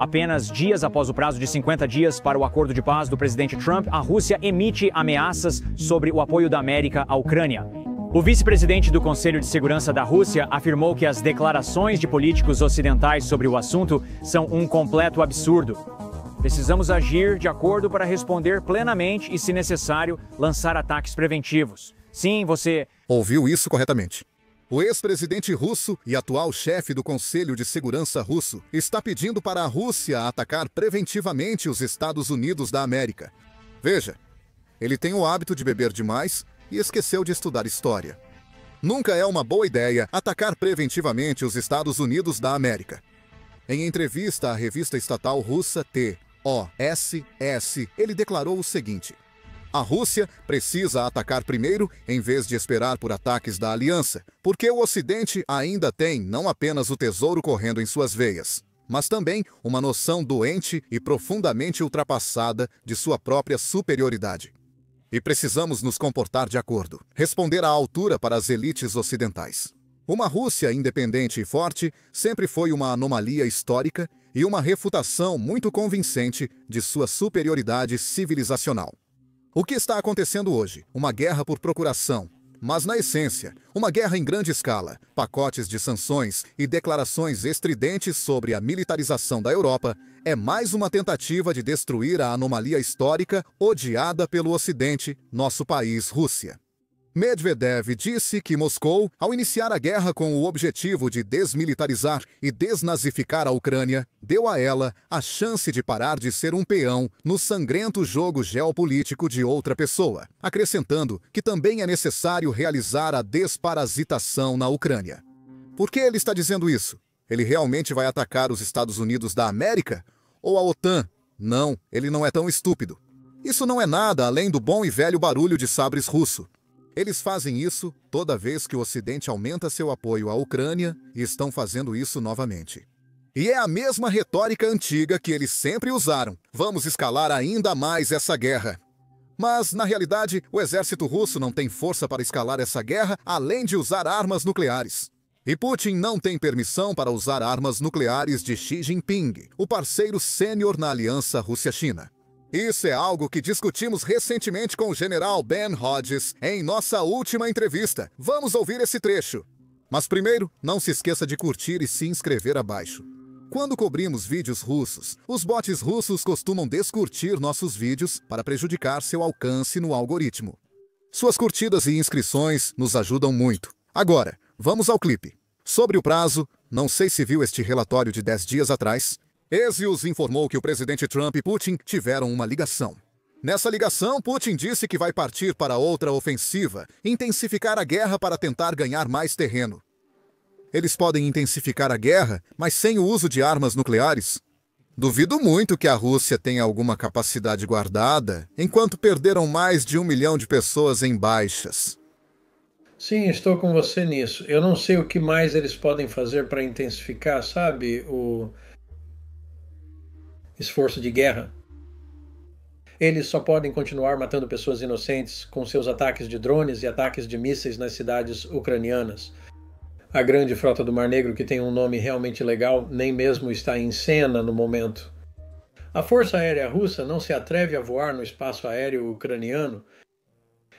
Apenas dias após o prazo de 50 dias para o acordo de paz do presidente Trump, a Rússia emite ameaças sobre o apoio da América à Ucrânia. O vice-presidente do Conselho de Segurança da Rússia afirmou que as declarações de políticos ocidentais sobre o assunto são um completo absurdo. Precisamos agir de acordo para responder plenamente e, se necessário, lançar ataques preventivos. Sim, você ouviu isso corretamente. O ex-presidente russo e atual chefe do Conselho de Segurança russo está pedindo para a Rússia atacar preventivamente os Estados Unidos da América. Veja, ele tem o hábito de beber demais e esqueceu de estudar história. Nunca é uma boa ideia atacar preventivamente os Estados Unidos da América. Em entrevista à revista estatal russa TOSS, ele declarou o seguinte: a Rússia precisa atacar primeiro em vez de esperar por ataques da aliança, porque o Ocidente ainda tem não apenas o tesouro correndo em suas veias, mas também uma noção doente e profundamente ultrapassada de sua própria superioridade. E precisamos nos comportar de acordo, responder à altura para as elites ocidentais. Uma Rússia independente e forte sempre foi uma anomalia histórica e uma refutação muito convincente de sua superioridade civilizacional. O que está acontecendo hoje? Uma guerra por procuração, mas na essência, uma guerra em grande escala, pacotes de sanções e declarações estridentes sobre a militarização da Europa, é mais uma tentativa de destruir a anomalia histórica odiada pelo Ocidente, nosso país, Rússia. Medvedev disse que Moscou, ao iniciar a guerra com o objetivo de desmilitarizar e desnazificar a Ucrânia, deu a ela a chance de parar de ser um peão no sangrento jogo geopolítico de outra pessoa, acrescentando que também é necessário realizar a desparasitação na Ucrânia. Por que ele está dizendo isso? Ele realmente vai atacar os Estados Unidos da América? Ou a OTAN? Não, ele não é tão estúpido. Isso não é nada além do bom e velho barulho de sabres russo. Eles fazem isso toda vez que o Ocidente aumenta seu apoio à Ucrânia e estão fazendo isso novamente. E é a mesma retórica antiga que eles sempre usaram. Vamos escalar ainda mais essa guerra. Mas, na realidade, o exército russo não tem força para escalar essa guerra além de usar armas nucleares. E Putin não tem permissão para usar armas nucleares de Xi Jinping, o parceiro sênior na aliança Rússia-China. Isso é algo que discutimos recentemente com o general Ben Hodges em nossa última entrevista. Vamos ouvir esse trecho. Mas primeiro, não se esqueça de curtir e se inscrever abaixo. Quando cobrimos vídeos russos, os bots russos costumam descurtir nossos vídeos para prejudicar seu alcance no algoritmo. Suas curtidas e inscrições nos ajudam muito. Agora, vamos ao clipe. Sobre o prazo, não sei se viu este relatório de 10 dias atrás. Axios informou que o presidente Trump e Putin tiveram uma ligação. Nessa ligação, Putin disse que vai partir para outra ofensiva, intensificar a guerra para tentar ganhar mais terreno. Eles podem intensificar a guerra, mas sem o uso de armas nucleares? Duvido muito que a Rússia tenha alguma capacidade guardada, enquanto perderam mais de 1 milhão de pessoas em baixas. Sim, estou com você nisso. Eu não sei o que mais eles podem fazer para intensificar, sabe, o esforço de guerra. Eles só podem continuar matando pessoas inocentes com seus ataques de drones e ataques de mísseis nas cidades ucranianas. A grande frota do Mar Negro, que tem um nome realmente legal, nem mesmo está em cena no momento. A Força Aérea Russa não se atreve a voar no espaço aéreo ucraniano.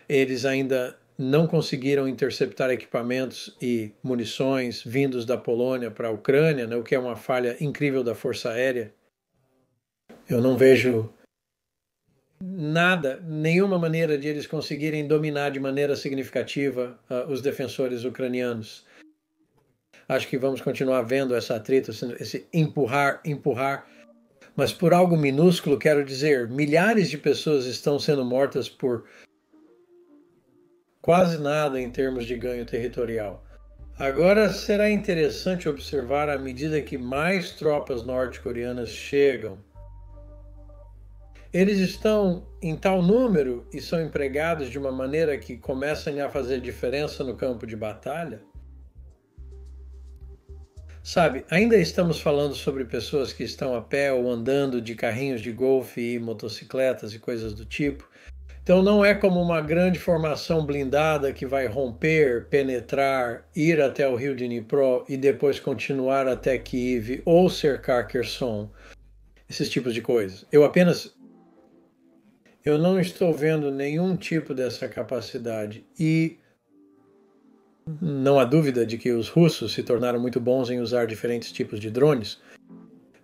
Eles ainda não conseguiram interceptar equipamentos e munições vindos da Polônia para a Ucrânia, né, o que é uma falha incrível da Força Aérea. Eu não vejo nada, nenhuma maneira de eles conseguirem dominar de maneira significativa os defensores ucranianos. Acho que vamos continuar vendo essa atrito, esse empurrar, mas por algo minúsculo, quero dizer, milhares de pessoas estão sendo mortas por quase nada em termos de ganho territorial. Agora será interessante observar à medida que mais tropas norte-coreanas chegam. Eles estão em tal número e são empregados de uma maneira que começam a fazer diferença no campo de batalha. Sabe, ainda estamos falando sobre pessoas que estão a pé ou andando de carrinhos de golfe e motocicletas e coisas do tipo. Então não é como uma grande formação blindada que vai romper, penetrar, ir até o rio de Dnipro e depois continuar até Kiev ou cercar Kherson. esses tipos de coisas. Eu não estou vendo nenhum tipo dessa capacidade. E não há dúvida de que os russos se tornaram muito bons em usar diferentes tipos de drones.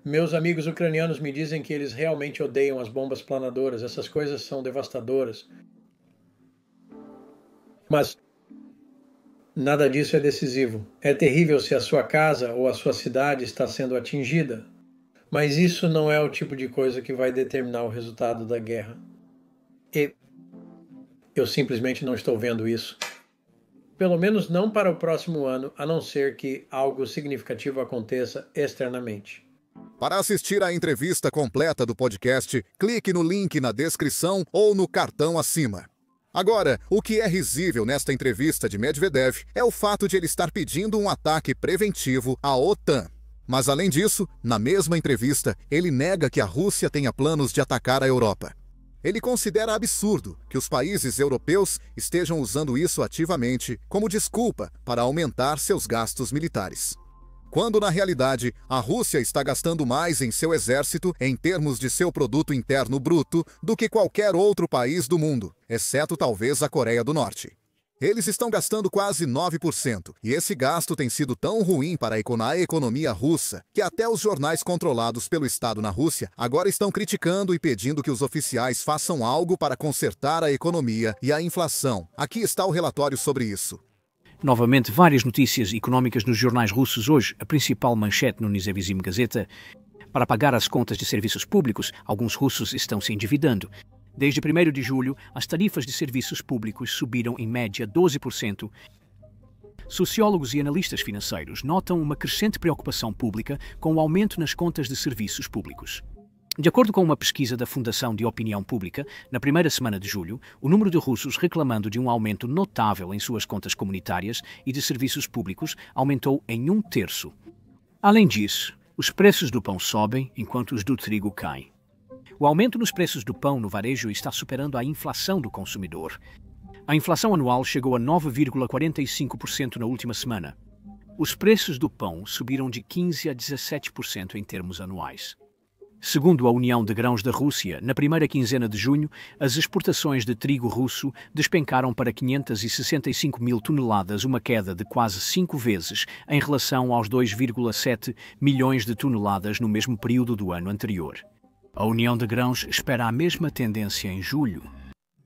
Meus amigos ucranianos me dizem que eles realmente odeiam as bombas planadoras. Essas coisas são devastadoras. Mas nada disso é decisivo. É terrível se a sua casa ou a sua cidade está sendo atingida. Mas isso não é o tipo de coisa que vai determinar o resultado da guerra. E eu simplesmente não estou vendo isso. Pelo menos não para o próximo ano, a não ser que algo significativo aconteça externamente. Para assistir à entrevista completa do podcast, clique no link na descrição ou no cartão acima. Agora, o que é risível nesta entrevista de Medvedev é o fato de ele estar pedindo um ataque preventivo à OTAN. Mas, além disso, na mesma entrevista, ele nega que a Rússia tenha planos de atacar a Europa. Ele considera absurdo que os países europeus estejam usando isso ativamente como desculpa para aumentar seus gastos militares. Quando, na realidade, a Rússia está gastando mais em seu exército em termos de seu produto interno bruto do que qualquer outro país do mundo, exceto talvez a Coreia do Norte. Eles estão gastando quase 9%, e esse gasto tem sido tão ruim para a economia russa que até os jornais controlados pelo Estado na Rússia agora estão criticando e pedindo que os oficiais façam algo para consertar a economia e a inflação. Aqui está o relatório sobre isso. Novamente, várias notícias económicas nos jornais russos hoje. A principal manchete no Nezavissim Gazeta. Para pagar as contas de serviços públicos, alguns russos estão se endividando. Desde 1º de julho, as tarifas de serviços públicos subiram em média 12%. Sociólogos e analistas financeiros notam uma crescente preocupação pública com o aumento nas contas de serviços públicos. De acordo com uma pesquisa da Fundação de Opinião Pública, na primeira semana de julho, o número de russos reclamando de um aumento notável em suas contas comunitárias e de serviços públicos aumentou em 1/3. Além disso, os preços do pão sobem enquanto os do trigo caem. O aumento nos preços do pão no varejo está superando a inflação do consumidor. A inflação anual chegou a 9,45% na última semana. Os preços do pão subiram de 15% a 17% em termos anuais. Segundo a União de Grãos da Rússia, na primeira quinzena de junho, as exportações de trigo russo despencaram para 565 mil toneladas, uma queda de quase 5 vezes em relação aos 2,7 milhões de toneladas no mesmo período do ano anterior. A União de Grãos espera a mesma tendência em julho.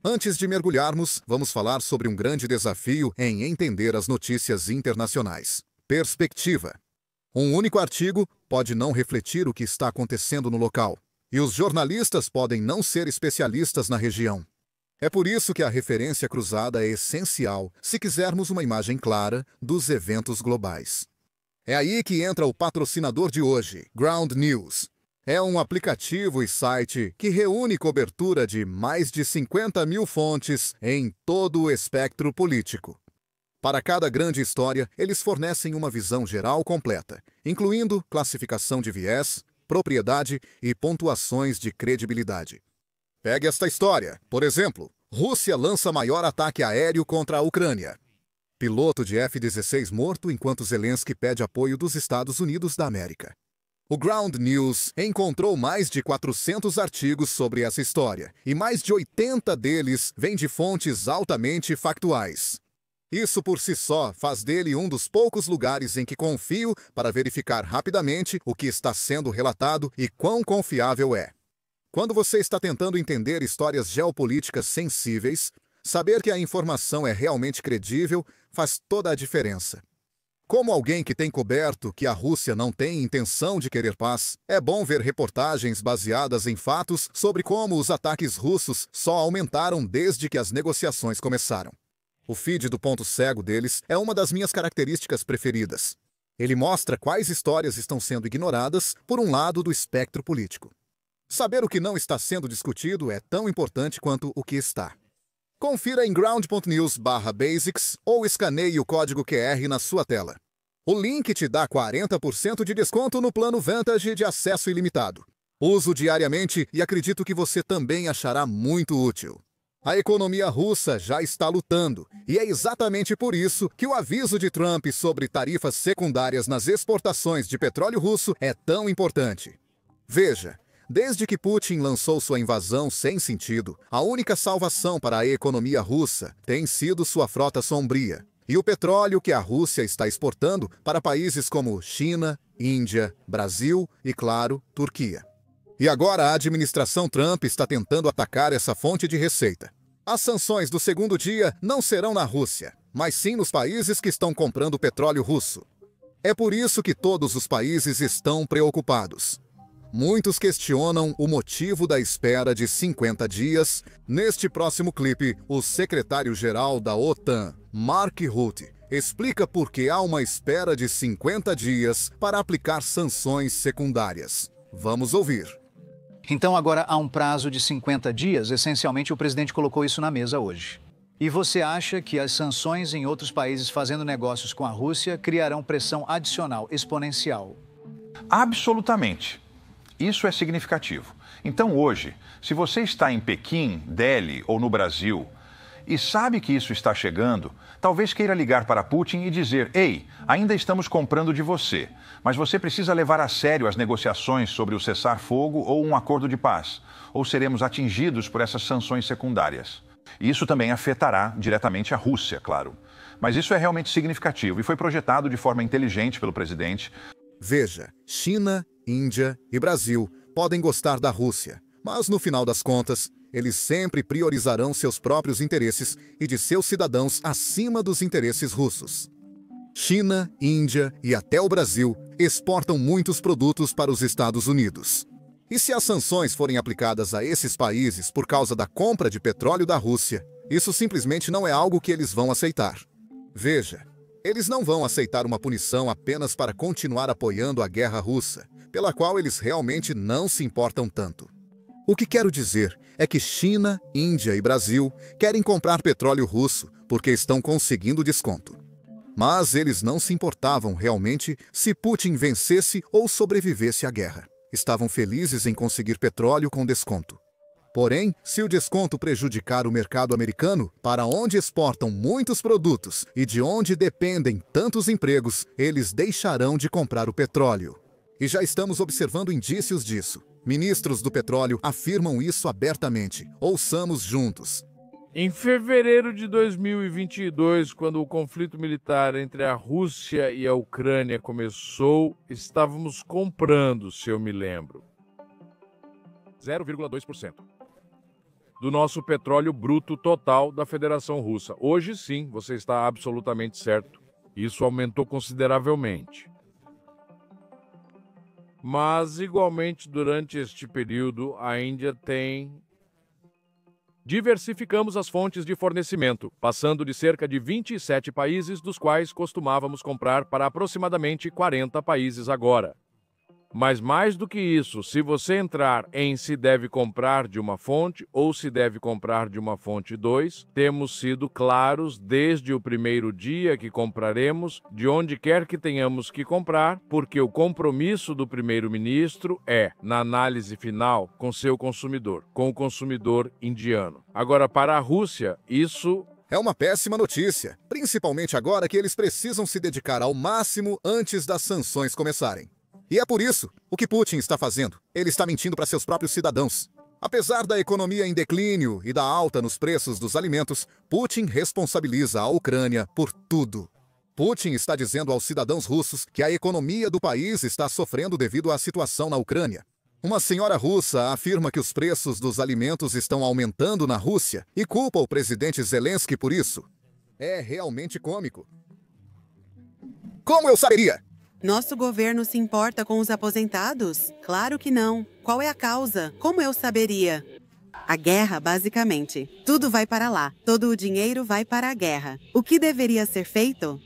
Antes de mergulharmos, vamos falar sobre um grande desafio em entender as notícias internacionais. Perspectiva. Um único artigo pode não refletir o que está acontecendo no local, e os jornalistas podem não ser especialistas na região. É por isso que a referência cruzada é essencial se quisermos uma imagem clara dos eventos globais. É aí que entra o patrocinador de hoje, Ground News. É um aplicativo e site que reúne cobertura de mais de 50 mil fontes em todo o espectro político. Para cada grande história, eles fornecem uma visão geral completa, incluindo classificação de viés, propriedade e pontuações de credibilidade. Pegue esta história. Por exemplo, Rússia lança maior ataque aéreo contra a Ucrânia. Piloto de F-16 morto enquanto Zelensky pede apoio dos Estados Unidos da América. O Ground News encontrou mais de 400 artigos sobre essa história, e mais de 80 deles vêm de fontes altamente factuais. Isso por si só faz dele um dos poucos lugares em que confio para verificar rapidamente o que está sendo relatado e quão confiável é. Quando você está tentando entender histórias geopolíticas sensíveis, saber que a informação é realmente credível faz toda a diferença. Como alguém que tem coberto que a Rússia não tem intenção de querer paz, é bom ver reportagens baseadas em fatos sobre como os ataques russos só aumentaram desde que as negociações começaram. O feed do ponto cego deles é uma das minhas características preferidas. Ele mostra quais histórias estão sendo ignoradas por um lado do espectro político. Saber o que não está sendo discutido é tão importante quanto o que está. Confira em ground.news/basics ou escaneie o código QR na sua tela. O link te dá 40% de desconto no plano Vantage de acesso ilimitado. Uso diariamente e acredito que você também achará muito útil. A economia russa já está lutando, e é exatamente por isso que o aviso de Trump sobre tarifas secundárias nas exportações de petróleo russo é tão importante. Veja, Desde que Putin lançou sua invasão sem sentido, a única salvação para a economia russa tem sido sua frota sombria e o petróleo que a Rússia está exportando para países como China, Índia, Brasil e, claro, Turquia. E agora a administração Trump está tentando atacar essa fonte de receita. As sanções do segundo dia não serão na Rússia, mas sim nos países que estão comprando petróleo russo. É por isso que todos os países estão preocupados. Muitos questionam o motivo da espera de 50 dias. Neste próximo clipe, o secretário-geral da OTAN, Mark Rutte, explica por que há uma espera de 50 dias para aplicar sanções secundárias. Vamos ouvir. Então agora há um prazo de 50 dias, essencialmente o presidente colocou isso na mesa hoje. E você acha que as sanções em outros países fazendo negócios com a Rússia criarão pressão adicional, exponencial? Absolutamente. Isso é significativo. Então hoje, se você está em Pequim, Delhi ou no Brasil e sabe que isso está chegando, talvez queira ligar para Putin e dizer: ei, ainda estamos comprando de você, mas você precisa levar a sério as negociações sobre o cessar-fogo ou um acordo de paz, ou seremos atingidos por essas sanções secundárias. Isso também afetará diretamente a Rússia, claro. Mas isso é realmente significativo e foi projetado de forma inteligente pelo presidente. Veja, China, Índia e Brasil podem gostar da Rússia, mas no final das contas, eles sempre priorizarão seus próprios interesses e de seus cidadãos acima dos interesses russos. China, Índia e até o Brasil exportam muitos produtos para os Estados Unidos. E se as sanções forem aplicadas a esses países por causa da compra de petróleo da Rússia, isso simplesmente não é algo que eles vão aceitar. Veja, eles não vão aceitar uma punição apenas para continuar apoiando a guerra russa, pela qual eles realmente não se importam tanto. O que quero dizer é que China, Índia e Brasil querem comprar petróleo russo porque estão conseguindo desconto. Mas eles não se importavam realmente se Putin vencesse ou sobrevivesse à guerra. Estavam felizes em conseguir petróleo com desconto. Porém, se o desconto prejudicar o mercado americano, para onde exportam muitos produtos e de onde dependem tantos empregos, eles deixarão de comprar o petróleo. E já estamos observando indícios disso. Ministros do petróleo afirmam isso abertamente. Ouçamos juntos. Em fevereiro de 2022, quando o conflito militar entre a Rússia e a Ucrânia começou, estávamos comprando, se eu me lembro, 0,2% do nosso petróleo bruto total da Federação Russa. Hoje sim, você está absolutamente certo. Isso aumentou consideravelmente. Mas, igualmente, durante este período, a Índia diversificamos as fontes de fornecimento, passando de cerca de 27 países, dos quais costumávamos comprar, para aproximadamente 40 países agora. Mas mais do que isso, se você entrar em se deve comprar de uma fonte ou se deve comprar de uma fonte 2, temos sido claros desde o primeiro dia que compraremos, de onde quer que tenhamos que comprar, porque o compromisso do primeiro-ministro é, na análise final, com seu consumidor, com o consumidor indiano. Agora, para a Rússia, isso é uma péssima notícia, principalmente agora que eles precisam se dedicar ao máximo antes das sanções começarem. E é por isso o que Putin está fazendo. Ele está mentindo para seus próprios cidadãos. Apesar da economia em declínio e da alta nos preços dos alimentos, Putin responsabiliza a Ucrânia por tudo. Putin está dizendo aos cidadãos russos que a economia do país está sofrendo devido à situação na Ucrânia. Uma senhora russa afirma que os preços dos alimentos estão aumentando na Rússia e culpa o presidente Zelensky por isso. É realmente cômico. Como eu saberia? Nosso governo se importa com os aposentados? Claro que não. Qual é a causa? Como eu saberia? A guerra, basicamente. Tudo vai para lá. Todo o dinheiro vai para a guerra. O que deveria ser feito?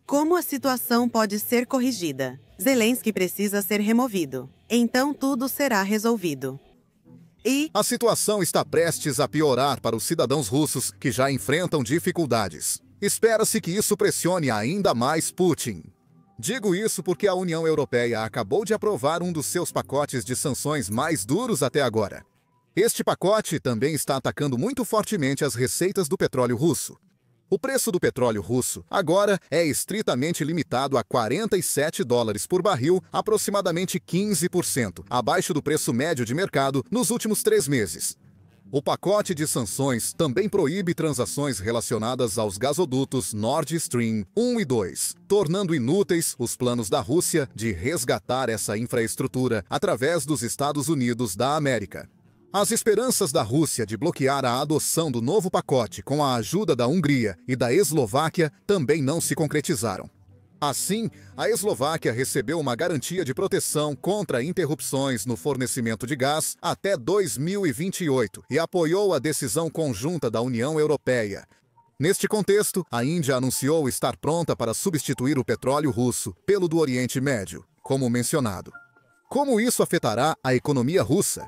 Como a situação pode ser corrigida? Zelensky precisa ser removido. Então tudo será resolvido. E a situação está prestes a piorar para os cidadãos russos que já enfrentam dificuldades. Espera-se que isso pressione ainda mais Putin. Digo isso porque a União Europeia acabou de aprovar um dos seus pacotes de sanções mais duros até agora. Este pacote também está atacando muito fortemente as receitas do petróleo russo. O preço do petróleo russo agora é estritamente limitado a $47 por barril, aproximadamente 15% abaixo do preço médio de mercado nos últimos 3 meses. O pacote de sanções também proíbe transações relacionadas aos gasodutos Nord Stream 1 e 2, tornando inúteis os planos da Rússia de resgatar essa infraestrutura através dos Estados Unidos da América. As esperanças da Rússia de bloquear a adoção do novo pacote com a ajuda da Hungria e da Eslováquia também não se concretizaram. Assim, a Eslováquia recebeu uma garantia de proteção contra interrupções no fornecimento de gás até 2028 e apoiou a decisão conjunta da União Europeia. Neste contexto, a Índia anunciou estar pronta para substituir o petróleo russo pelo do Oriente Médio, como mencionado. Como isso afetará a economia russa?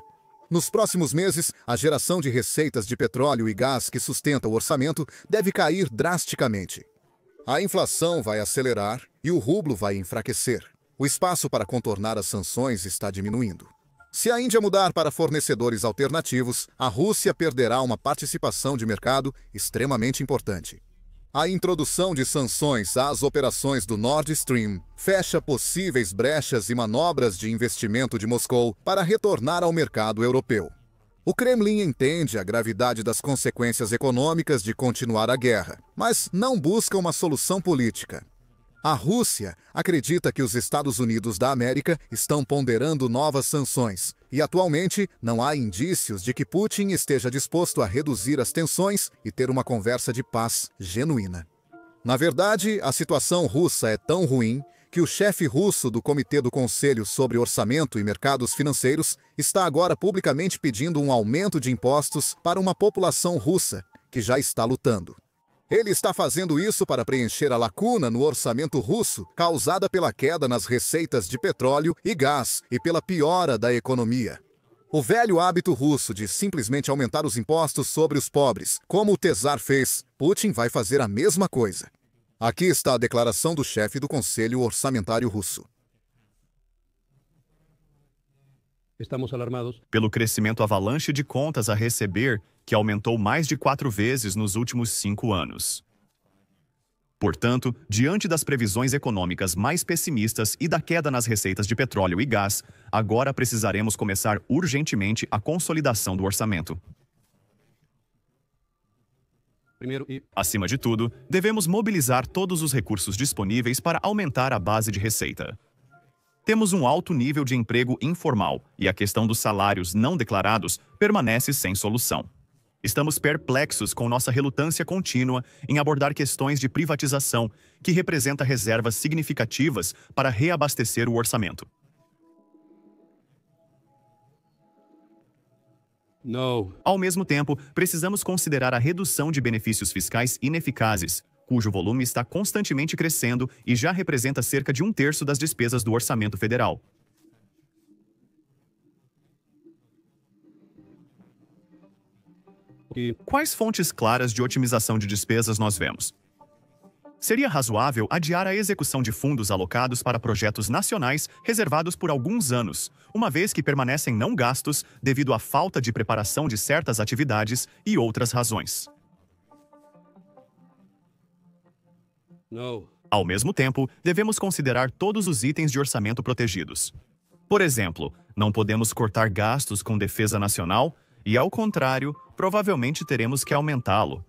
Nos próximos meses, a geração de receitas de petróleo e gás que sustenta o orçamento deve cair drasticamente. A inflação vai acelerar e o rublo vai enfraquecer. O espaço para contornar as sanções está diminuindo. Se a Índia mudar para fornecedores alternativos, a Rússia perderá uma participação de mercado extremamente importante. A introdução de sanções às operações do Nord Stream fecha possíveis brechas e manobras de investimento de Moscou para retornar ao mercado europeu. O Kremlin entende a gravidade das consequências econômicas de continuar a guerra, mas não busca uma solução política. A Rússia acredita que os Estados Unidos da América estão ponderando novas sanções e, atualmente, não há indícios de que Putin esteja disposto a reduzir as tensões e ter uma conversa de paz genuína. Na verdade, a situação russa é tão ruim que o chefe russo do Comitê do Conselho sobre Orçamento e Mercados Financeiros está agora publicamente pedindo um aumento de impostos para uma população russa que já está lutando. Ele está fazendo isso para preencher a lacuna no orçamento russo causada pela queda nas receitas de petróleo e gás e pela piora da economia. O velho hábito russo de simplesmente aumentar os impostos sobre os pobres, como o czar fez, Putin vai fazer a mesma coisa. Aqui está a declaração do chefe do Conselho Orçamentário Russo. Estamos alarmados pelo crescimento avalanche de contas a receber, que aumentou mais de 4 vezes nos últimos 5 anos. Portanto, diante das previsões econômicas mais pessimistas e da queda nas receitas de petróleo e gás, agora precisaremos começar urgentemente a consolidação do orçamento. Acima de tudo, devemos mobilizar todos os recursos disponíveis para aumentar a base de receita. Temos um alto nível de emprego informal e a questão dos salários não declarados permanece sem solução. Estamos perplexos com nossa relutância contínua em abordar questões de privatização, que representa reservas significativas para reabastecer o orçamento. Não. Ao mesmo tempo, precisamos considerar a redução de benefícios fiscais ineficazes, cujo volume está constantemente crescendo e já representa cerca de 1/3 das despesas do orçamento federal. Quais fontes claras de otimização de despesas nós vemos? Seria razoável adiar a execução de fundos alocados para projetos nacionais reservados por alguns anos, uma vez que permanecem não gastos devido à falta de preparação de certas atividades e outras razões. Não. Ao mesmo tempo, devemos considerar todos os itens de orçamento protegidos. Por exemplo, não podemos cortar gastos com defesa nacional e, ao contrário, provavelmente teremos que aumentá-lo.